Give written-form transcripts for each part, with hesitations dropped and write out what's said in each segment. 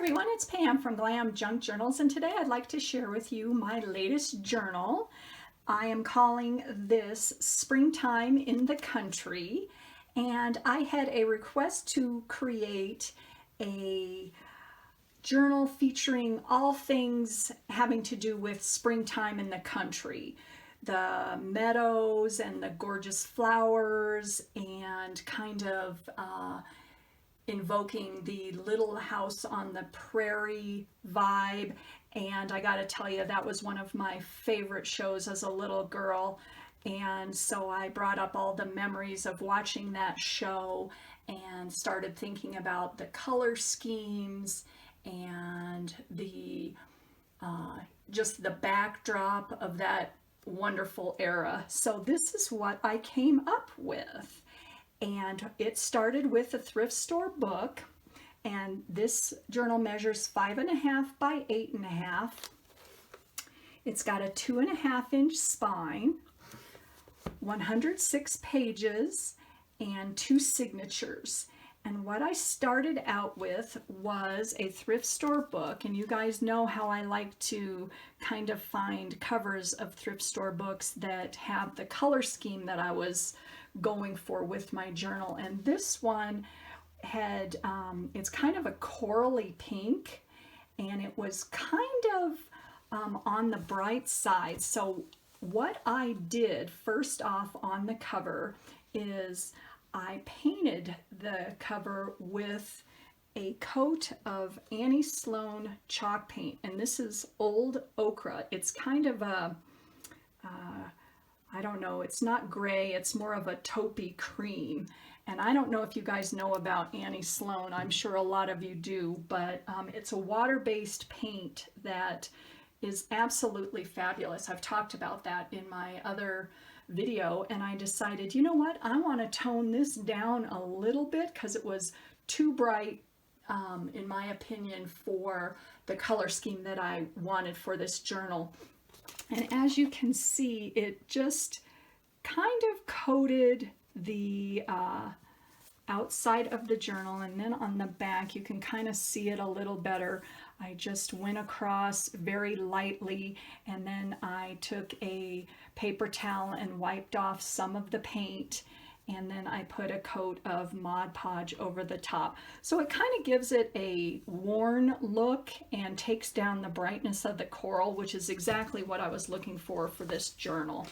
everyone, it's Pam from GlamJunkJournals, and today I'd like to share with you my latest journal. I am calling this Springtime in the Country, and I had a request to create a journal featuring all things having to do with springtime in the country. The meadows and the gorgeous flowers and kind of invoking the Little House on the Prairie vibe. And I gotta tell you, that was one of my favorite shows as a little girl. And so I brought up all the memories of watching that show and started thinking about the color schemes and the just the backdrop of that wonderful era. So this is what I came up with. And it started with a thrift store book, and this journal measures 5.5 by 8.5. It's got a 2.5-inch spine, 106 pages, and 2 signatures. And what I started out with was a thrift store book, and you guys know how I like to kind of find covers of thrift store books that have the color scheme that I was going for with my journal. And this one had it's kind of a corally pink, and it was kind of on the bright side. So what I did first off on the cover is I painted the cover with a coat of Annie Sloan chalk paint, and this is Old Ochre. It's kind of a I don't know, it's not gray, it's more of a taupey cream. And I don't know if you guys know about Annie Sloan, I'm sure a lot of you do, but it's a water-based paint that is absolutely fabulous. I've talked about that in my other video, and I decided, you know what, I want to tone this down a little bit because it was too bright, in my opinion, for the color scheme that I wanted for this journal. And as you can see, it just kind of coated the outside of the journal, and then on the back you can kind of see it a little better. I just went across very lightly, and then I took a paper towel and wiped off some of the paint, and then I put a coat of Mod Podge over the top. So it kind of gives it a worn look and takes down the brightness of the coral, which is exactly what I was looking for this journal.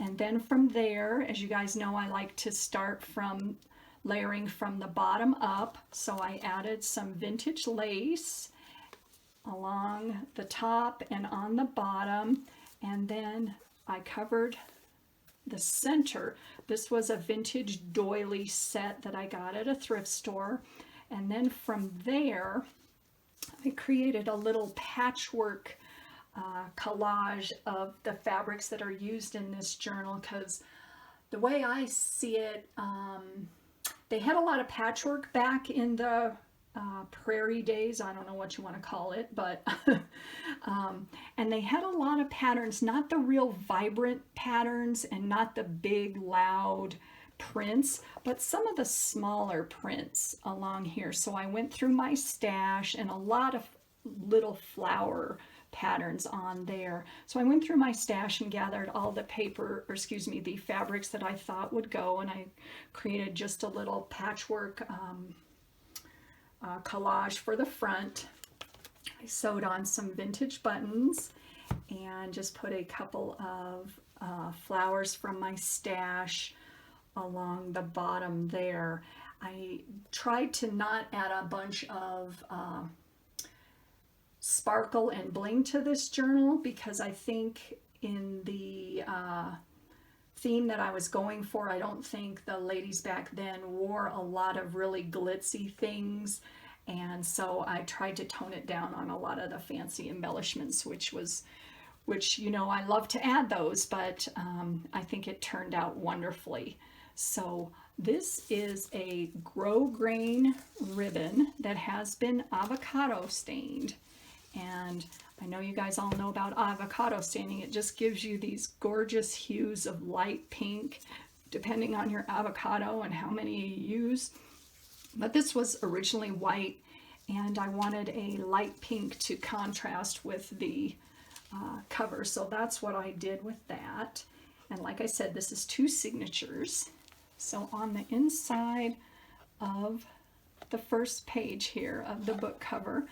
And then from there, as you guys know, I like to start from layering from the bottom up. So I added some vintage lace along the top and on the bottom, and then I covered the center. This was a vintage doily set that I got at a thrift store, and then from there I created a little patchwork collage of the fabrics that are used in this journal, because the way I see it, they had a lot of patchwork back in the prairie days, I don't know what you want to call it, but and they had a lot of patterns, not the real vibrant patterns and not the big loud prints, but some of the smaller prints along here. So I went through my stash, and a lot of little flower patterns on there. So I went through my stash and gathered all the paper, or excuse me, the fabrics that I thought would go, and I created just a little patchwork collage for the front. I sewed on some vintage buttons and just put a couple of flowers from my stash along the bottom there. I tried to not add a bunch of sparkle and bling to this journal because I think in the theme that I was going for, I don't think the ladies back then wore a lot of really glitzy things, and so I tried to tone it down on a lot of the fancy embellishments, which you know, I love to add those, but I think it turned out wonderfully. So this is a grosgrain ribbon that has been avocado stained, and I know you guys all know about avocado staining. It just gives you these gorgeous hues of light pink, depending on your avocado and how many you use. But this was originally white, and I wanted a light pink to contrast with the cover. So that's what I did with that. And like I said, this is 2 signatures. So on the inside of the first page here of the book cover,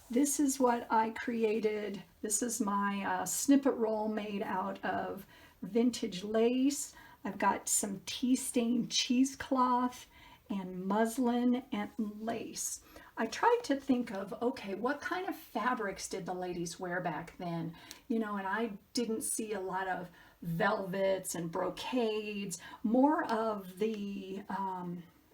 this is what I created. This is my snippet roll made out of vintage lace. I've got some tea-stained cheesecloth and muslin and lace. I tried to think of, okay, what kind of fabrics did the ladies wear back then? You know, and I didn't see a lot of velvets and brocades, more of the,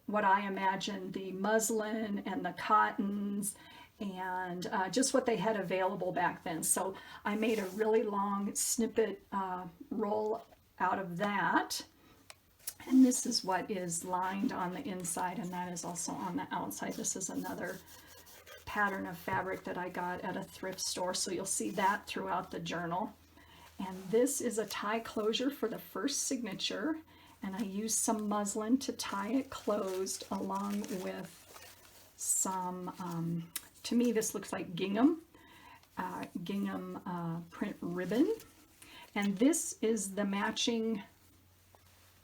what I imagine, the muslin and the cottons, and just what they had available back then. So I made a really long snippet roll out of that. And this is what is lined on the inside, and that is also on the outside. This is another pattern of fabric that I got at a thrift store, so you'll see that throughout the journal. And this is a tie closure for the first signature, and I used some muslin to tie it closed along with some, to me this looks like gingham print ribbon. And this is the matching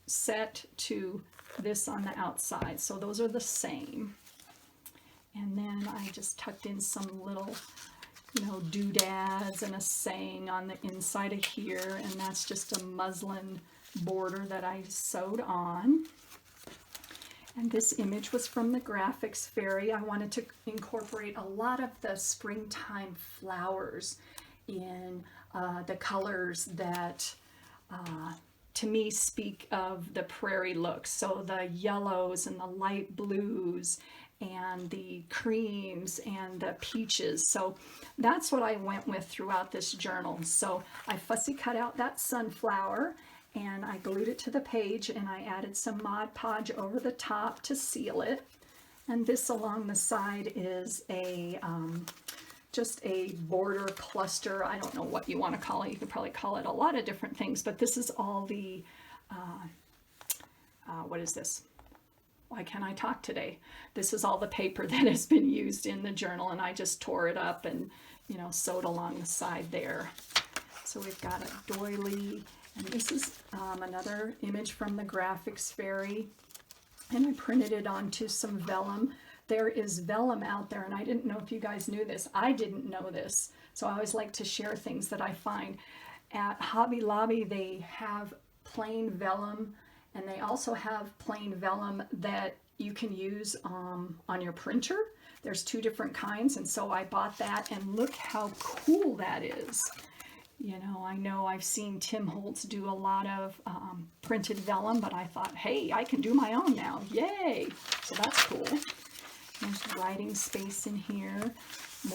set to this on the outside, so those are the same. And then I just tucked in some little, you know, doodads and a saying on the inside of here, and that's just a muslin border that I sewed on. And this image was from the Graphics Fairy. I wanted to incorporate a lot of the springtime flowers in the colors that to me speak of the prairie look. So the yellows and the light blues and the creams and the peaches. So that's what I went with throughout this journal. So I fussy cut out that sunflower and I glued it to the page, and I added some Mod Podge over the top to seal it. And this along the side is a just a border cluster. I don't know what you want to call it. You could probably call it a lot of different things, but this is all the, what is this? Why can't I talk today? This is all the paper that has been used in the journal, and I just tore it up and, you know, sewed along the side there. So we've got a doily, and this is another image from the Graphics Fairy, and I printed it onto some vellum. There is vellum out there, and I didn't know if you guys knew this. I didn't know this, so I always like to share things that I find. At Hobby Lobby, they have plain vellum, and they also have plain vellum that you can use on your printer. There's 2 different kinds, and so I bought that, and look how cool that is. You know I've seen Tim Holtz do a lot of printed vellum, but I thought, hey, I can do my own now. Yay! So that's cool. There's writing space in here,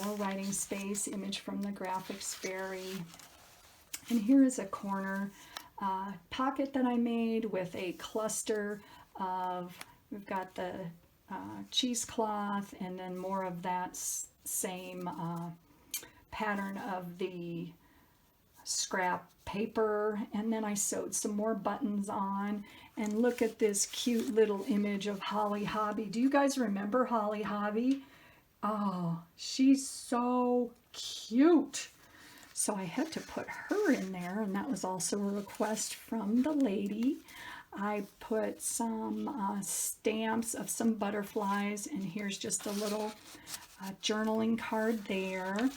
more writing space, image from the Graphics Fairy. And here is a corner pocket that I made with a cluster of, we've got the cheesecloth, and then more of that same pattern of the scrap paper, and then I sewed some more buttons on. And look at this cute little image of Holly Hobbie. Do you guys remember Holly Hobbie? Oh, she's so cute. So I had to put her in there, and that was also a request from the lady. I put some stamps of some butterflies, and here's just a little journaling card there.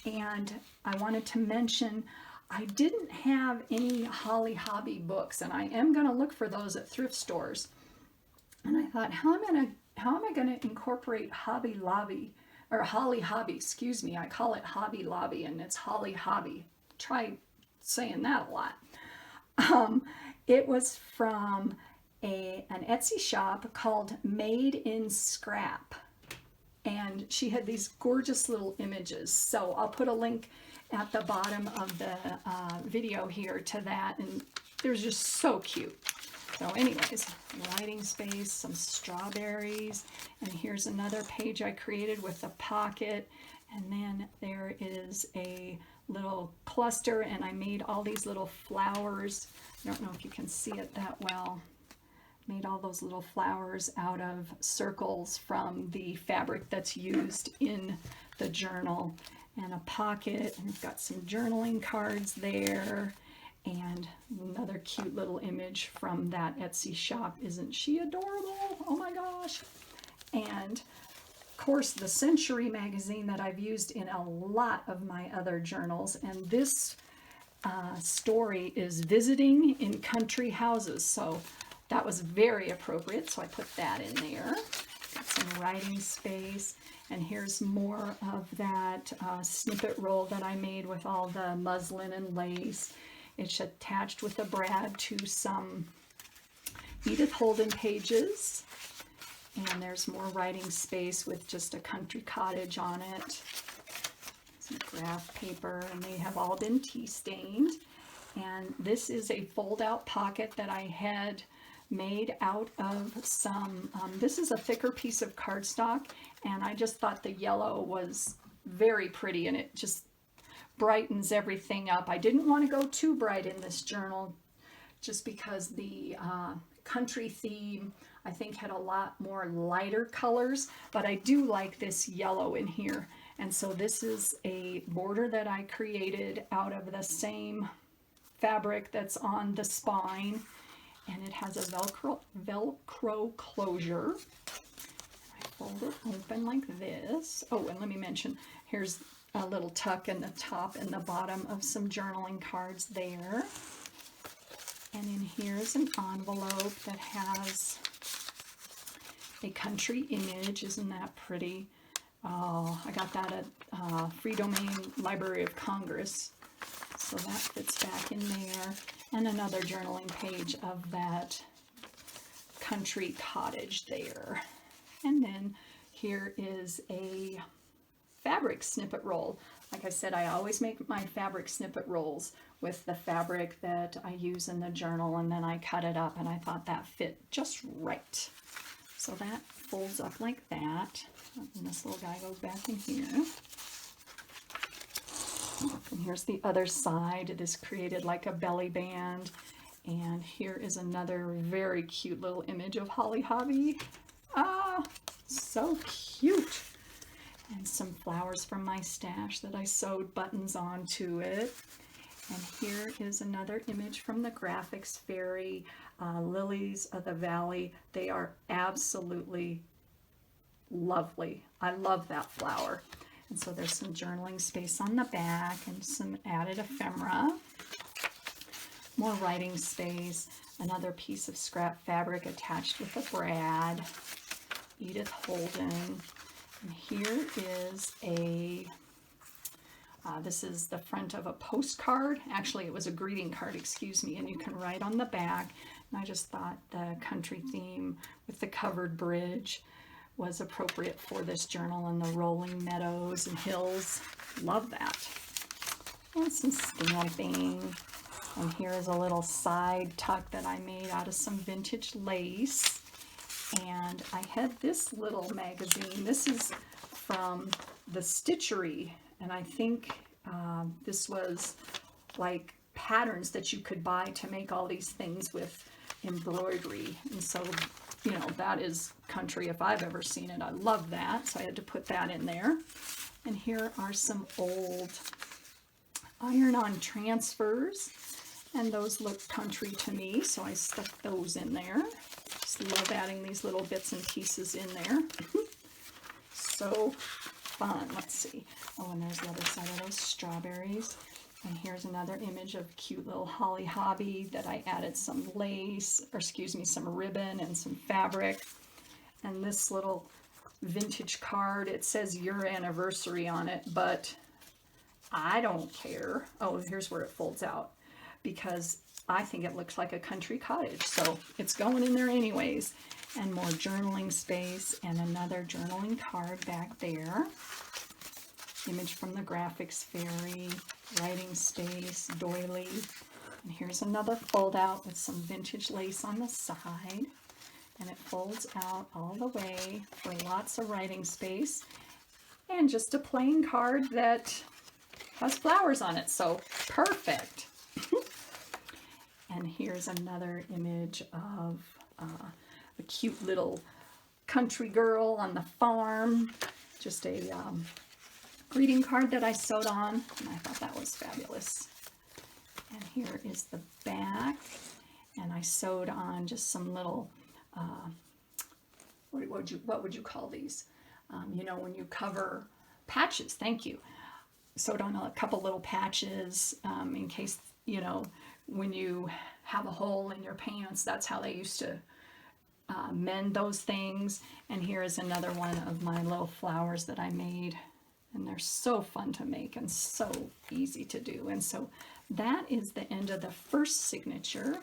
And I wanted to mention, I didn't have any Holly Hobbie books, and I am going to look for those at thrift stores. And I thought, how am I going to incorporate Hobby Lobby, or Holly Hobbie, excuse me. I call it Hobby Lobby, and it's Holly Hobbie. Try saying that a lot. It was from an Etsy shop called Made in Scrap, and she had these gorgeous little images. So I'll put a link at the bottom of the video here to that, and they're just so cute. So anyways, writing space, some strawberries, and here's another page I created with a pocket, and then there is a little cluster, and I made all these little flowers. I don't know if you can see it that well. Made all those little flowers out of circles from the fabric that's used in the journal. And a pocket, and we've got some journaling cards there, and another cute little image from that Etsy shop. Isn't she adorable? Oh my gosh. And of course the Century magazine that I've used in a lot of my other journals, and this story is visiting in country houses, so that was very appropriate, so I put that in there. Got some writing space. And here's more of that snippet roll that I made with all the muslin and lace. It's attached with a brad to some Edith Holden pages. And there's more writing space with just a country cottage on it. Some graph paper, and they have all been tea stained. And this is a fold-out pocket that I had made out of some, this is a thicker piece of cardstock, and I just thought the yellow was very pretty, and it just brightens everything up. I didn't want to go too bright in this journal just because the country theme I think had a lot more lighter colors, but I do like this yellow in here. And so this is a border that I created out of the same fabric that's on the spine, and it has a Velcro closure. I fold it open like this. Oh, and let me mention, here's a little tuck in the top and the bottom of some journaling cards there. And in here's an envelope that has a country image. Isn't that pretty? Oh, I got that at Free Domain Library of Congress. So that fits back in there. And another journaling page of that country cottage there. And then here is a fabric snippet roll. Like I said, I always make my fabric snippet rolls with the fabric that I use in the journal, and then I cut it up, and I thought that fit just right. So that folds up like that. And this little guy goes back in here. And here's the other side. It is created like a belly band. And here is another very cute little image of Holly Hobbie. Ah, so cute. And some flowers from my stash that I sewed buttons onto it. And here is another image from the Graphics Fairy, Lilies of the Valley. They are absolutely lovely. I love that flower. And so there's some journaling space on the back and some added ephemera. More writing space. Another piece of scrap fabric attached with a brad. Edith Holden. And here is a, this is the front of a postcard. Actually, it was a greeting card, excuse me, and you can write on the back. And I just thought the country theme with the covered bridge was appropriate for this journal, and the rolling meadows and hills. Love that. And some stamping. And here is a little side tuck that I made out of some vintage lace. And I had this little magazine. This is from the Stitchery, and I think this was like patterns that you could buy to make all these things with embroidery. And so, you know, that is country if I've ever seen it. I love that, so I had to put that in there. And here are some old iron-on transfers, and those look country to me, so I stuck those in there. Just love adding these little bits and pieces in there. So fun. Let's see. Oh, and there's the other side of those strawberries. And here's another image of cute little Holly Hobbie that I added some lace, or excuse me, some ribbon and some fabric. And this little vintage card, it says your anniversary on it, but I don't care. Oh, here's where it folds out, because I think it looks like a country cottage, so it's going in there anyways. And more journaling space, and another journaling card back there. Image from the Graphics Fairy, writing space, doily. And here's another fold out with some vintage lace on the side. And it folds out all the way for lots of writing space. And just a plain card that has flowers on it, so perfect. And here's another image of a cute little country girl on the farm. Just a greeting card that I sewed on, and I thought that was fabulous. And here is the back, and I sewed on just some little, what would you call these? You know, when you cover patches, thank you. Sewed on a couple little patches in case, you know, when you have a hole in your pants, that's how they used to mend those things. And here is another one of my little flowers that I made, and they're so fun to make and so easy to do. And so that is the end of the first signature,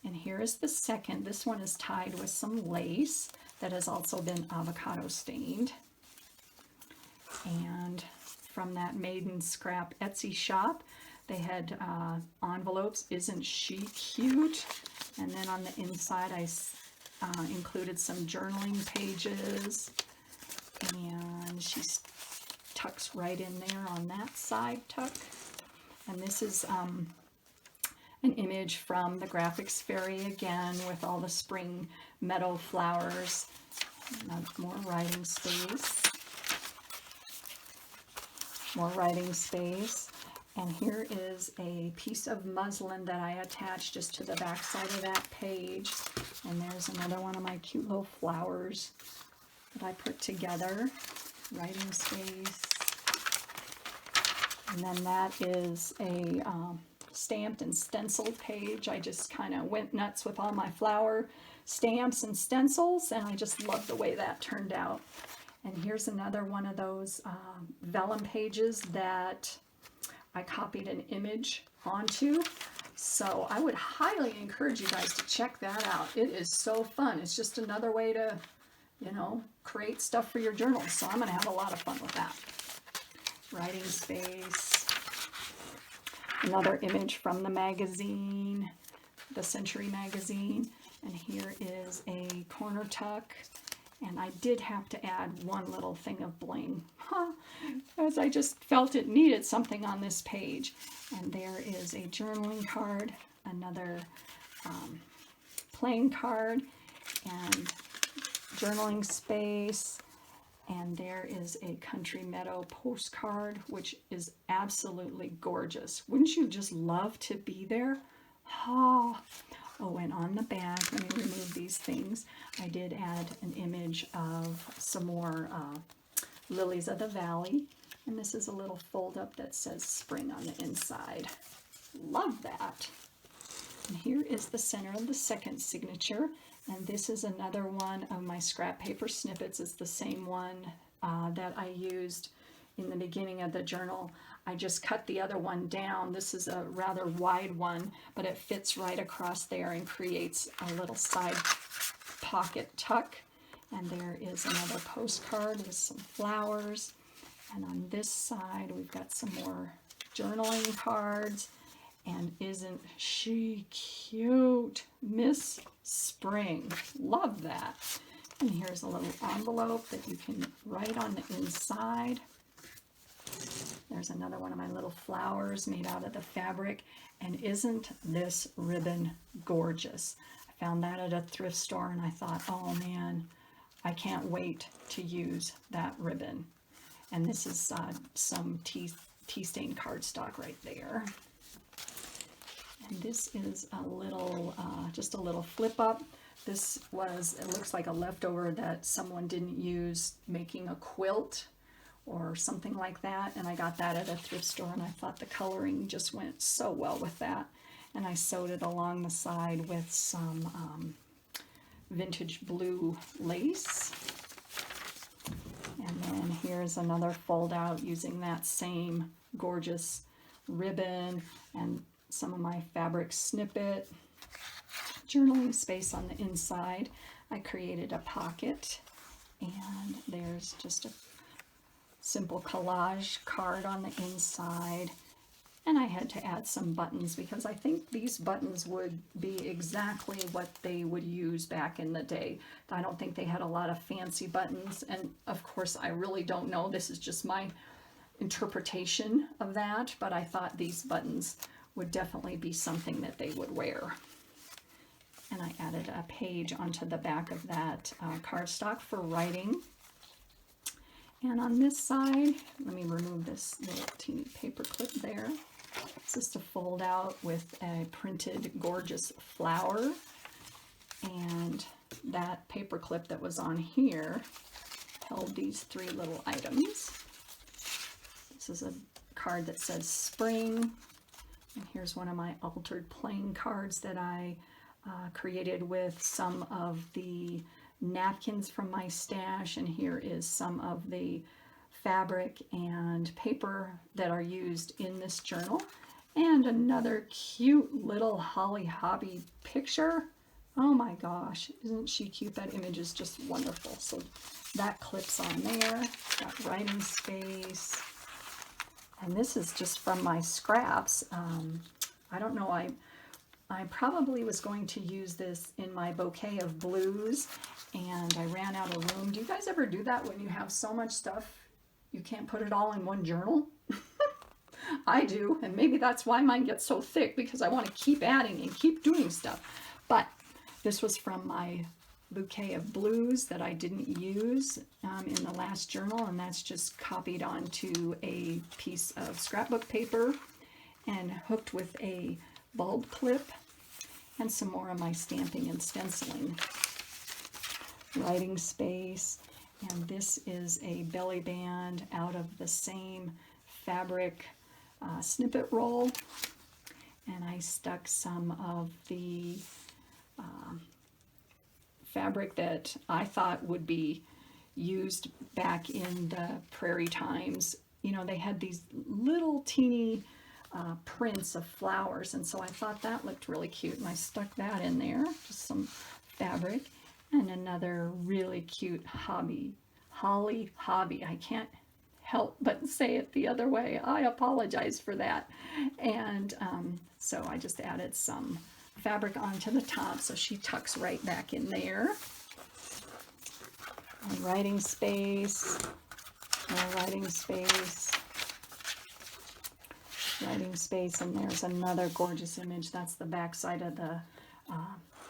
and here is the second. This one is tied with some lace that has also been avocado stained. And from that Maiden Scrap Etsy shop, they had envelopes. Isn't she cute? And then on the inside I included some journaling pages, and she tucks right in there on that side tuck. And this is an image from the Graphics Fairy again, with all the spring meadow flowers. And more writing space. More writing space. And here is a piece of muslin that I attached just to the back side of that page. And there's another one of my cute little flowers that I put together. Writing space. And then that is a stamped and stenciled page. I just kind of went nuts with all my flower stamps and stencils, and I just love the way that turned out. And here's another one of those vellum pages that I copied an image onto. So I would highly encourage you guys to check that out. It is so fun. It's just another way to, you know, create stuff for your journal. So I'm going to have a lot of fun with that. Writing space. Another image from the magazine, the Century magazine. And here is a corner tuck. And I did have to add one little thing of bling, as I just felt it needed something on this page. And there is a journaling card, another playing card, and journaling space. And there is a Country Meadow postcard, which is absolutely gorgeous. Wouldn't you just love to be there? Oh, and on the back, let me remove these things. I did add an image of some more lilies of the valley. And this is a little fold up that says spring on the inside. Love that. And here is the center of the second signature. And this is another one of my scrap paper snippets. It's the same one that I used in the beginning of the journal. I just cut the other one down. This is a rather wide one, but it fits right across there and creates a little side pocket tuck. And there is another postcard with some flowers. And on this side, we've got some more journaling cards. And isn't she cute? Miss Spring. Love that. And here's a little envelope that you can write on the inside. There's another one of my little flowers made out of the fabric. And isn't this ribbon gorgeous? I found that at a thrift store and I thought, oh man, I can't wait to use that ribbon. And this is some tea-stained cardstock right there. And this is a little, just a little flip up. This was, it looks like a leftover that someone didn't use making a quilt or something like that. And I got that at a thrift store and I thought the coloring just went so well with that. And I sewed it along the side with some vintage blue lace. And then here's another fold out using that same gorgeous ribbon and some of my fabric snippet. Journaling space on the inside. I created a pocket, and there's just a simple collage card on the inside. And I had to add some buttons because I think these buttons would be exactly what they would use back in the day. I don't think they had a lot of fancy buttons, and of course I really don't know. This is just my interpretation of that, but I thought these buttons would definitely be something that they would wear. and I added a page onto the back of that cardstock for writing. And on this side, let me remove this little teeny paper clip there. This is to fold out with a printed gorgeous flower. And that paper clip that was on here held these 3 little items. This is a card that says spring. And here's one of my altered plain cards that I created with some of the napkins from my stash, and here is some of the fabric and paper that are used in this journal, and another cute little Holly Hobbie picture. Oh my gosh, isn't she cute? That image is just wonderful. So that clips on there. Got writing space, and this is just from my scraps. I don't know, I probably was going to use this in my bouquet of blues, and I ran out of room. Do you guys ever do that when you have so much stuff you can't put it all in one journal? I do, and maybe that's why mine gets so thick, because I want to keep adding and keep doing stuff. But this was from my bouquet of blues that I didn't use in the last journal, and that's just copied onto a piece of scrapbook paper and hooked with a bulb clip, and some more of my stamping and stenciling. Writing space, and this is a belly band out of the same fabric snippet roll, and I stuck some of the fabric that I thought would be used back in the prairie times. You know, they had these little teeny prints of flowers, and so I thought that looked really cute, and I stuck that in there, just some fabric, and another really cute Holly Hobbie. I can't help but say it the other way. I apologize for that. And so I just added some fabric onto the top, so she tucks right back in there. And writing space, more writing space. Writing space, and there's another gorgeous image. That's the back side of the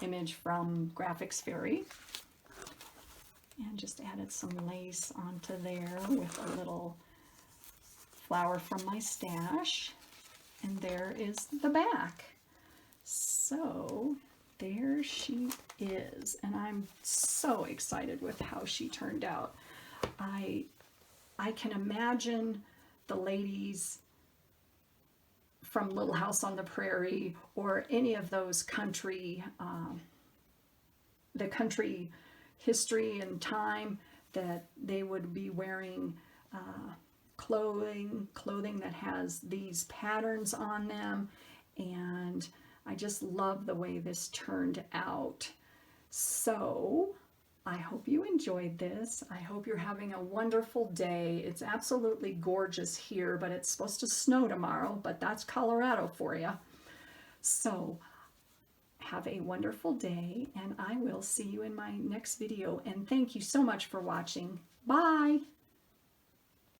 image from Graphics Fairy. And just added some lace onto there with a little flower from my stash. And there is the back. So there she is, and I'm so excited with how she turned out. I can imagine the ladies from Little House on the Prairie, or any of those country, the country history and time, that they would be wearing clothing that has these patterns on them, and I just love the way this turned out. So I hope you enjoyed this. I hope you're having a wonderful day. It's absolutely gorgeous here, but it's supposed to snow tomorrow, but that's Colorado for you. So have a wonderful day, and I will see you in my next video. And thank you so much for watching. Bye.